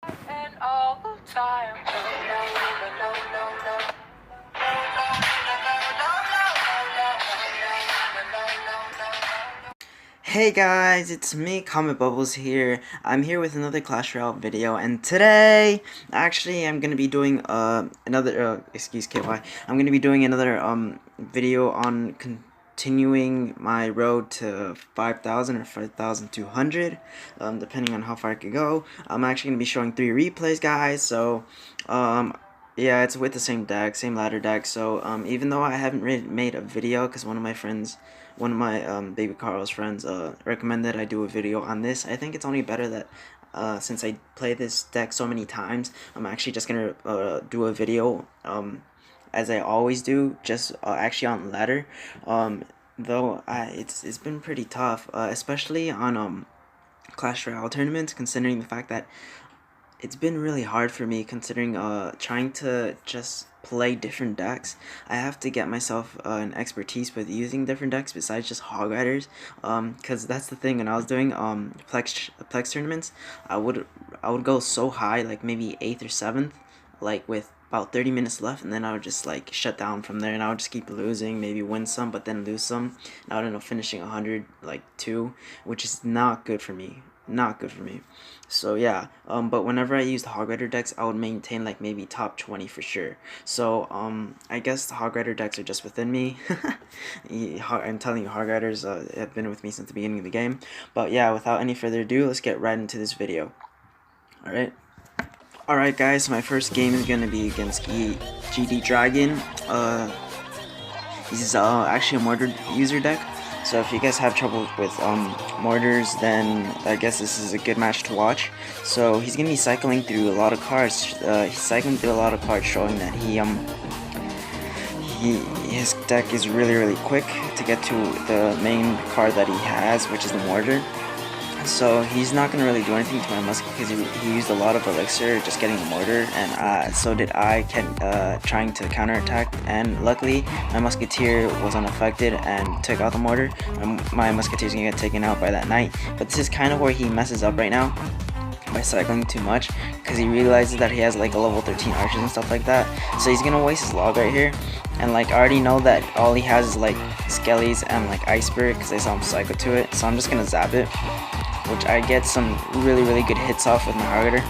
And all the time. Hey guys, it's me, Comet Bubbles here. I'm here with another Clash Royale video, and today, actually, I'm gonna be doing another excuse KY. I'm gonna be doing another video on continuing my road to 5,000 or 5,200, depending on how far I could go. I'm actually gonna be showing 3 replays, guys. So, yeah, it's with the same deck, same ladder deck. So, even though I haven't really made a video, because one of my baby Carl's friends recommended I do a video on this. I think it's only better that since I play this deck so many times, I'm actually just gonna do a video as I always do, just actually on ladder. Though it's been pretty tough, especially on Clash Royale tournaments, considering the fact that it's been really hard for me, considering trying to just play different decks. I have to get myself an expertise with using different decks besides just hog riders, because that's the thing. When I was doing plex tournaments, I would go so high, like maybe 8th or 7th, like with about 30 minutes left, and then I would just like shut down from there, and I would just keep losing, maybe win some but then lose some, and I would end up finishing 100 like 2, which is not good for me, not good for me. So yeah, but whenever I use the hog rider decks, I would maintain like maybe top 20 for sure. So I guess the hog rider decks are just within me. I'm telling you, hog riders have been with me since the beginning of the game. But yeah, without any further ado, let's get right into this video. Alright guys, my first game is gonna be against GD Dragon. He's actually a mortar user deck. So if you guys have trouble with mortars, then I guess this is a good match to watch. So he's gonna be cycling through a lot of cards. He's cycling through a lot of cards, showing that his deck is really quick to get to the main card that he has, which is the mortar. So he's not going to really do anything to my musket, because he used a lot of elixir just getting the mortar, and so did I, trying to counterattack, and luckily my musketeer was unaffected and took out the mortar. My musketeer's going to get taken out by that knight, but this is kind of where he messes up right now by cycling too much, because he realizes that he has like a level 13 archers and stuff like that. So he's going to waste his log right here, and like I already know that all he has is like skellies and like ice spirit, because I saw him cycle to it, so I'm just going to zap it, which I get some really good hits off with my hog rider.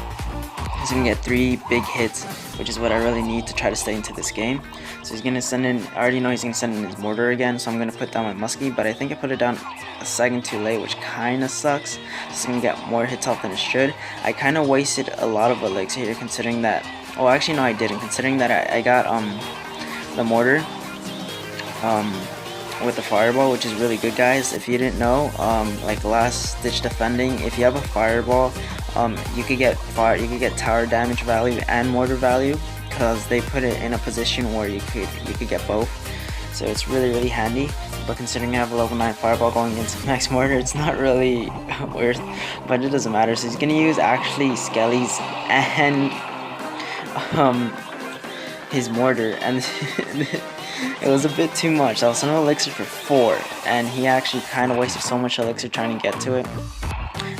He's gonna get 3 big hits, which is what I really need to try to stay into this game. So he's gonna send in, I already know he's gonna send in his mortar again, so I'm gonna put down my muskie, but I think I put it down a second too late, which kinda sucks. It's gonna get more hits off than it should. I kinda wasted a lot of elixir here, considering that, oh actually no I didn't, considering that I got the mortar with the fireball, which is really good, guys. If you didn't know, like last ditch defending, if you have a fireball, you could get tower damage value and mortar value, because they put it in a position where you could get both. So it's really handy. But considering I have a level 9 fireball going into max mortar, it's not really worth, but it doesn't matter. So he's gonna use actually skellies and his mortar, and it was a bit too much. I was on elixir for 4, and he actually kind of wasted so much elixir trying to get to it.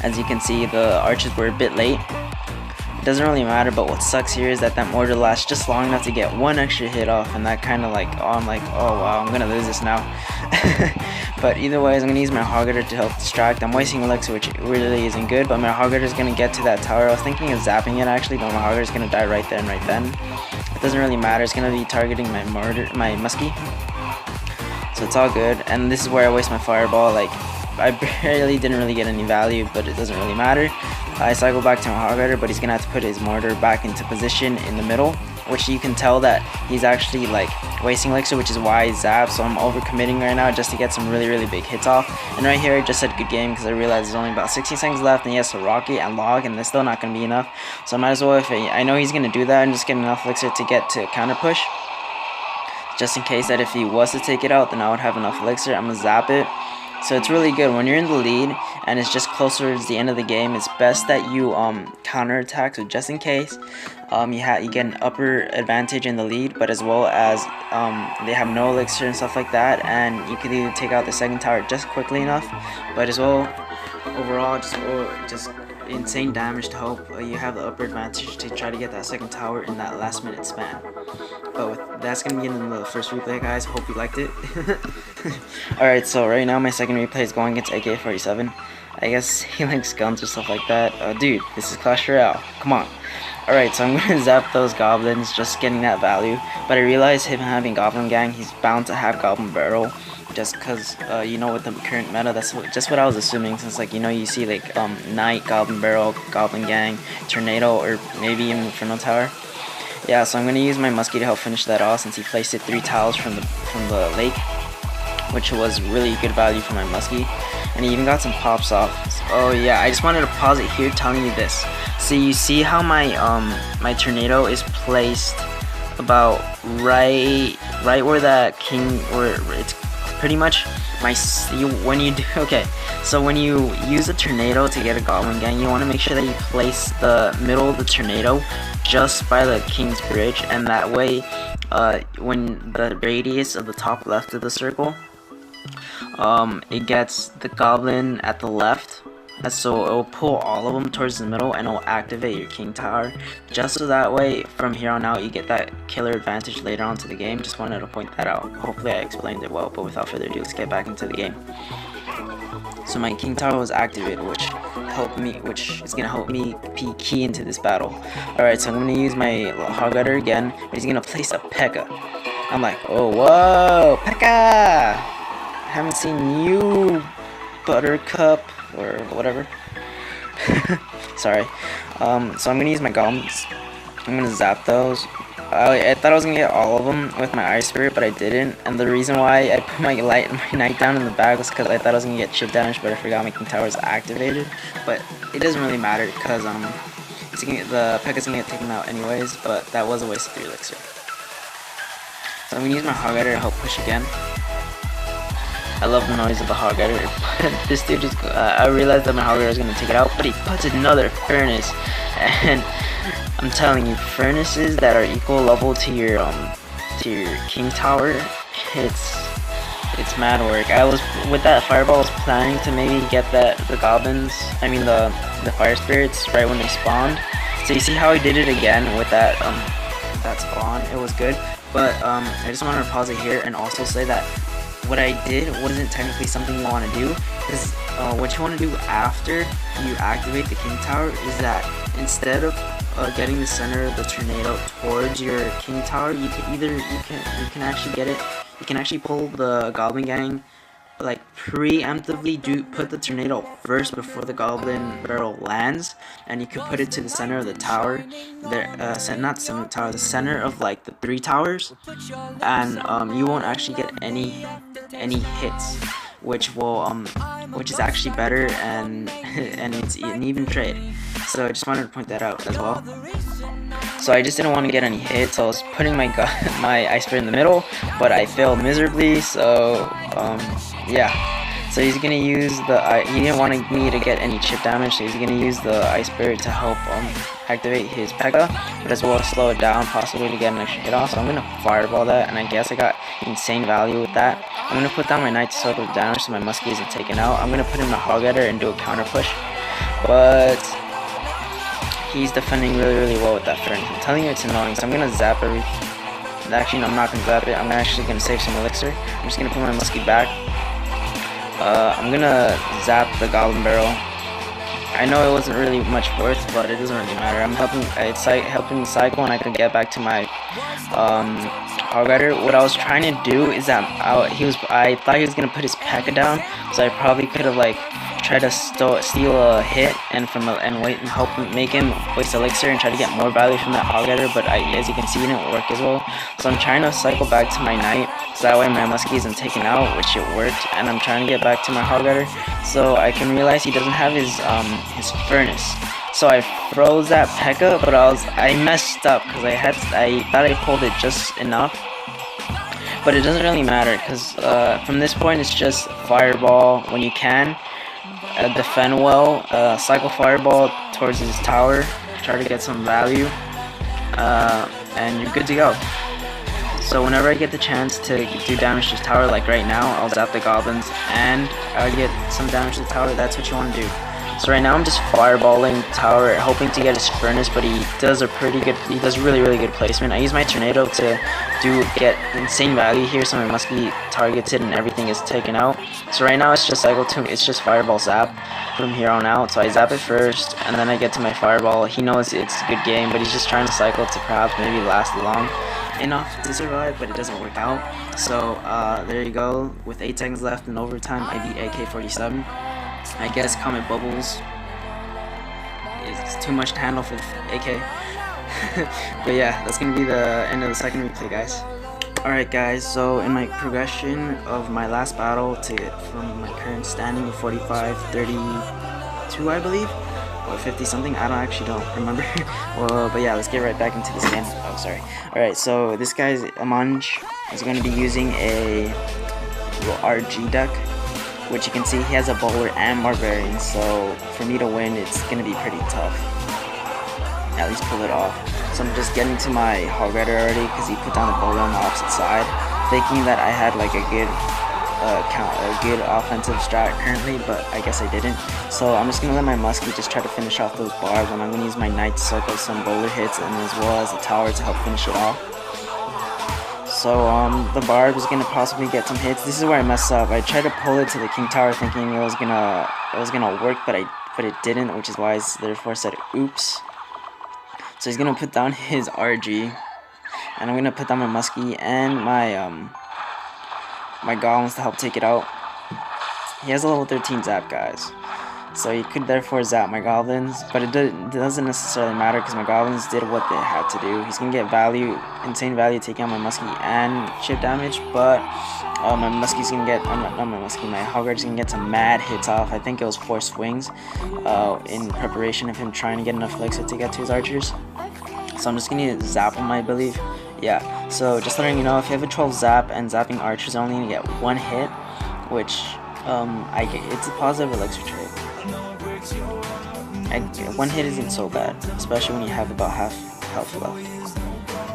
As you can see, the archers were a bit late. It doesn't really matter, but what sucks here is that mortar lasts just long enough to get 1 extra hit off, and that kind of like, oh, I'm like, oh wow, I'm gonna lose this now. But either way, I'm gonna use my hog rider to help distract. I'm wasting elixir, which really isn't good, but my hog rider is gonna get to that tower. I was thinking of zapping it actually, but my hog rider is gonna die right there and right then. It doesn't really matter. It's gonna be targeting my muskie, so it's all good. And this is where I waste my fireball. Like I barely didn't really get any value, but it doesn't really matter. I cycle back to my hog rider, but he's gonna have to put his mortar back into position in the middle, which you can tell that he's actually like wasting elixir, which is why I zap. So I'm overcommitting right now just to get some really big hits off. And right here I just said good game, because I realized there's only about 16 seconds left, and he has to rocket and log, and it's still not gonna be enough. So I might as well, if I know he's gonna do that, and just get enough elixir to get to counter push, just in case that if he was to take it out, then I would have enough elixir. I'm gonna zap it. So it's really good when you're in the lead and it's just closer to the end of the game. It's best that you counterattack, so just in case you get an upper advantage in the lead, but as well as they have no elixir and stuff like that, and you could either take out the second tower just quickly enough, but as well overall just insane damage to help you have the upper advantage to try to get that second tower in that last minute span. But that's gonna be in the first replay, guys. Hope you liked it. Alright, so right now my second replay is going against AK-47. I guess he likes guns or stuff like that. Dude, this is Clash Royale. Come on. Alright, so I'm gonna zap those goblins, just getting that value. But I realize him having Goblin Gang, he's bound to have Goblin Barrel. Just because, you know, with the current meta, that's just what I was assuming. Since, like, you know, you see, like, Knight, Goblin Barrel, Goblin Gang, Tornado, or maybe even Inferno Tower. Yeah, so I'm gonna use my Muskie to help finish that off since he placed it 3 tiles from the lake, which was really good value for my Muskie. And he even got some pops off. Oh yeah, I just wanted to pause it here telling you this. So you see how my my tornado is placed about right where that king, where it's pretty much when you do, okay, so when you use a tornado to get a Goblin Gang, you want to make sure that you place the middle of the tornado just by the king's bridge, and that way when the radius of the top left of the circle, it gets the goblin at the left, and so it will pull all of them towards the middle and it will activate your king tower, just so that way from here on out you get that killer advantage later on to the game. Just wanted to point that out. Hopefully I explained it well, but without further ado, let's get back into the game. So my king tower was activated, which is gonna help me be key into this battle. Alright, so I'm gonna use my hog rider again, but he's gonna place a P.E.K.K.A. I'm like, oh whoa, P.E.K.K.A! Haven't seen you, Buttercup, or whatever. Sorry. So I'm gonna use my goblins. I'm gonna zap those. I thought I was gonna get all of them with my Ice Spirit, but I didn't. And the reason why I put my Knight down in the bag was because I thought I was gonna get chip damage, but I forgot my King Tower is activated. But it doesn't really matter because the P.E.K.K.A.'s gonna get taken out anyways. But that was a waste of 3 elixir. So I'm gonna use my Hog Rider to help push again. I love the noise of the Hog Rider. This dude just, I realized that my Hog Rider is going to take it out, but he puts another Furnace. And I'm telling you, Furnaces that are equal level to your King Tower, it's mad work. I was, with that Fireball, I was planning to maybe get the goblins, I mean the Fire Spirits right when they spawned. So you see how I did it again with that spawn? It was good. But I just wanted to pause it here and also say that what I did wasn't technically something you want to do, because what you want to do after you activate the King Tower is that instead of getting the center of the tornado towards your King Tower, you can actually pull the Goblin Gang, like preemptively put the tornado first before the Goblin Barrel lands, and you could put it to the center of the tower, not the center of the tower, the center of like the 3 towers, and you won't actually get any hits, which is actually better, and it's an even trade. So I just wanted to point that out as well. So I just didn't want to get any hits, so I was putting my Ice Spirit in the middle, but I failed miserably. So yeah. So he's gonna use he didn't want me to get any chip damage, so he's gonna use the Ice Spirit to help activate his P.E.K.K.A, but as well as slow it down, possibly to get an extra hit off. So I'm gonna Fireball that, and I guess I got insane value with that. I'm gonna put down my Knight to soak it down so my Muskie isn't taken out. I'm gonna put in the Hog Rider and do a counter push, but he's defending really well with that Furnace. I'm telling you, it's annoying, so I'm gonna zap everything. Actually, no, I'm not gonna zap it. I'm actually gonna save some elixir. I'm just gonna put my Muskie back. I'm gonna zap the Goblin Barrel. I know it wasn't really much worth, but it doesn't really matter. It's like helping cycle, and I could get back to my Hog Rider. What I was trying to do is that I thought he was gonna put his P.E.K.K.A down, so I probably could have like tried to steal a hit and wait and help make him waste elixir and try to get more value from that Hog Rider. But as you can see, it didn't work as well. So I'm trying to cycle back to my Knight, so that way my Muskie isn't taken out, which it worked. And I'm trying to get back to my Hog Rider, so I can realize he doesn't have his Furnace. So I froze that P.E.K.K.A, but I messed up because I thought I pulled it just enough. But it doesn't really matter, because from this point it's just Fireball when you can. Defend well, cycle Fireball towards his tower, try to get some value, and you're good to go. So whenever I get the chance to do damage to his tower, like right now, I'll zap the goblins and get some damage to the tower. That's what you want to do. So right now I'm just fireballing tower, hoping to get his furnace, but he does really good placement. I use my tornado to get insane value here, so my muskie targets it and everything is taken out. So right now it's just fireball zap from here on out. So I zap it first, and then I get to my fireball. He knows it's a good game, but he's just trying to cycle to perhaps maybe last long enough to survive, but it doesn't work out. So there you go. With 8 seconds left in overtime, I beat AK-47. I guess Comet Bubbles is too much to handle for AK. But yeah, that's gonna be the end of the second replay, guys. Alright guys, so in my progression of my last battle to get from my current standing of 45-32, I believe, or 50 something, I don't remember. Well, but yeah, let's get right back into this game. Oh, sorry. Alright, so this guy's Amanj is going to be using a RG deck, which you can see he has a bowler and barbarian, so for me to win, it's going to be pretty tough. At least pull it off. So I'm just getting to my hog rider already because he put down a bowler on the opposite side, thinking that I had like a good offensive strat currently, but I guess I didn't. So I'm just gonna let my muskie just try to finish off those bars, and I'm gonna use my knight to circle some bowler hits and as well as the tower to help finish it off. So the barb is gonna possibly get some hits. This is where I messed up. I tried to pull it to the king tower thinking it was gonna work, but it didn't, which is why I therefore said oops. So he's gonna put down his RG, and I'm gonna put down my muskie and my goblins to help take it out. He has a level 13 zap, guys, so he could therefore zap my goblins, but it doesn't necessarily matter because my goblins did what they had to do. He's gonna get insane value taking out my muskie and chip damage, but my muskie's gonna get my hog rider's gonna get some mad hits off. I think it was 4 swings in preparation of him trying to get enough elixir to get to his archers. So I'm just gonna zap him, I believe. Yeah, so just letting you know, if you have a 12 zap and zapping archers, only gonna get 1 hit, which it's a positive elixir trait. 1 hit isn't so bad, especially when you have about half health left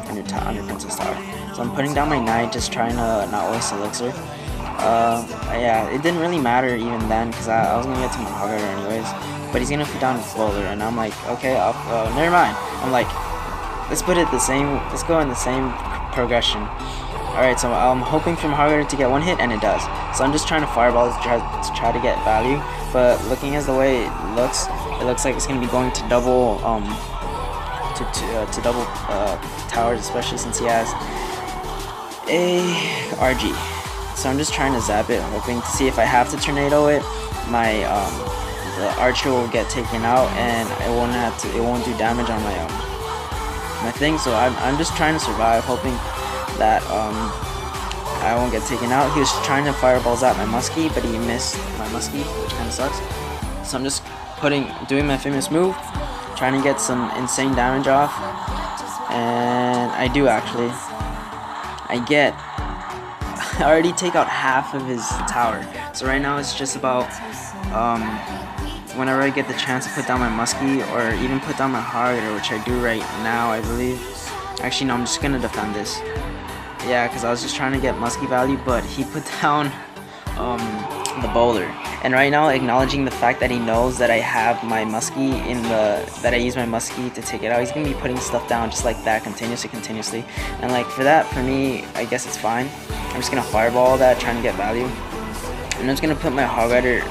on your princess tower. So I'm putting down my knight, just trying to not waste elixir. Yeah, it didn't really matter even then because I was gonna get to my hog rider anyways. But he's gonna put down his bowler, and I'm like, okay, never mind. I'm like, let's go in the same progression. Alright, so I'm hoping for my hog rider to get 1 hit, and it does. So I'm just trying to fireball to try to get value. But looking as the way it looks like it's gonna be going to double double towers, especially since he has a RG. So I'm just trying to zap it, hoping to see if I have to tornado it, my the archer will get taken out, and it won't do damage on my thing. So I'm just trying to survive, hoping that I won't get taken out. He was trying to fireballs at my muskie, but he missed my muskie, which kind of sucks. So I'm just doing my famous move, trying to get some insane damage off, and I do actually. I already take out half of his tower. So right now it's just about whenever I get the chance to put down my muskie or even put down my hog rider, which I do right now, I believe. Actually, no, I'm just gonna defend this. Yeah, because I was just trying to get muskie value, but he put down the bowler. And right now, acknowledging the fact that he knows that I have my muskie that I use my muskie to take it out, he's gonna be putting stuff down just like that continuously. And like for me, I guess it's fine. I'm just gonna fireball that, trying to get value. And I'm just gonna put my hog rider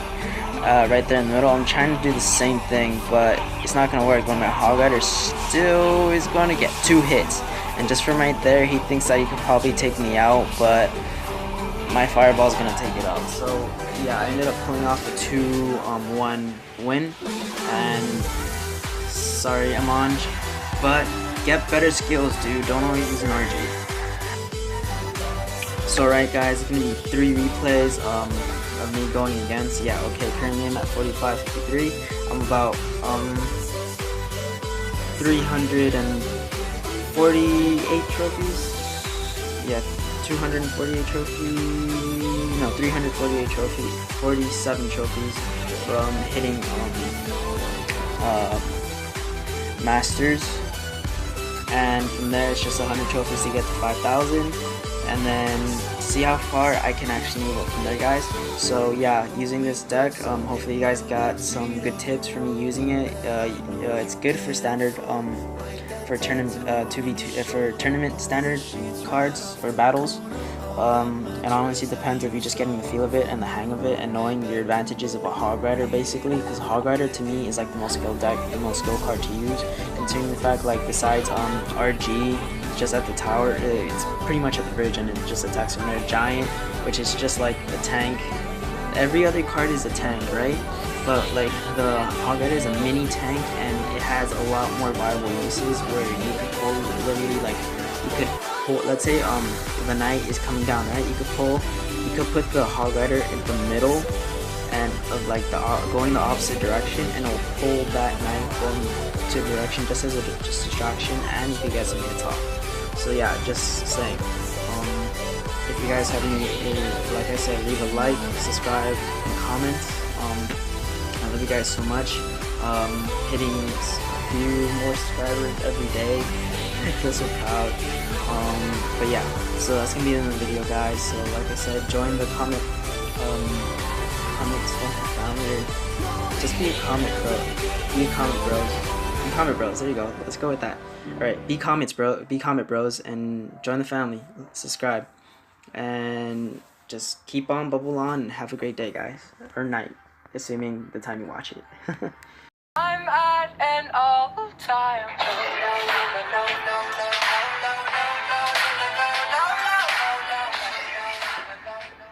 right there in the middle. I'm trying to do the same thing, but it's not gonna work when my hog rider still is gonna get 2 hits. And just from right there, he thinks that he could probably take me out, but my fireball is gonna take it out. So yeah, I ended up pulling off a 2-1 win. And sorry, Amanj, but get better skills, dude. Don't always use an RG. So right, guys, it's gonna be 3 replays of me going against. Yeah, okay. Currently I'm at 45-53. I'm about 348 trophies. Yeah, 248 trophies. No, 348 trophies. 47 trophies from hitting masters. And from there, it's just 100 trophies to get to 5,000. and then see how far I can actually move up from there, guys. So yeah, using this deck, hopefully you guys got some good tips from me using it. It's good for standard for tournament 2v2 for tournament standard cards or battles. And honestly, it depends if you're just getting the feel of it and the hang of it and knowing your advantages of a Hog Rider, basically. Because Hog Rider to me is like the most skilled deck, the most skilled card to use, considering the fact like besides RG just at the tower, it's pretty much at the bridge and it just attacks from there. Giant, which is just like a tank. Every other card is a tank, right? But like the Hog Rider is a mini tank and it has a lot more viable uses where you could pull literally like you could pull, let's say the knight is coming down, right? You could put the Hog Rider in the middle and of like the going the opposite direction, and it'll pull that knight going to direction just as a distraction, and you can get some hits off. So yeah, just saying. If you guys have any, like I said, leave a like, subscribe, and comment. I love you guys so much. Hitting a few more subscribers every day. I feel so proud. But yeah, so that's gonna be in the video, guys. So like I said, join the comics family. Just be a comic bro. Be a comic bros. Be comic bros. There you go. Let's go with that. All right, be comics bro. Be comic bros and join the family. Subscribe and just keep on bubble on and have a great day, guys, or night, assuming the time you watch it. I'm at an all time.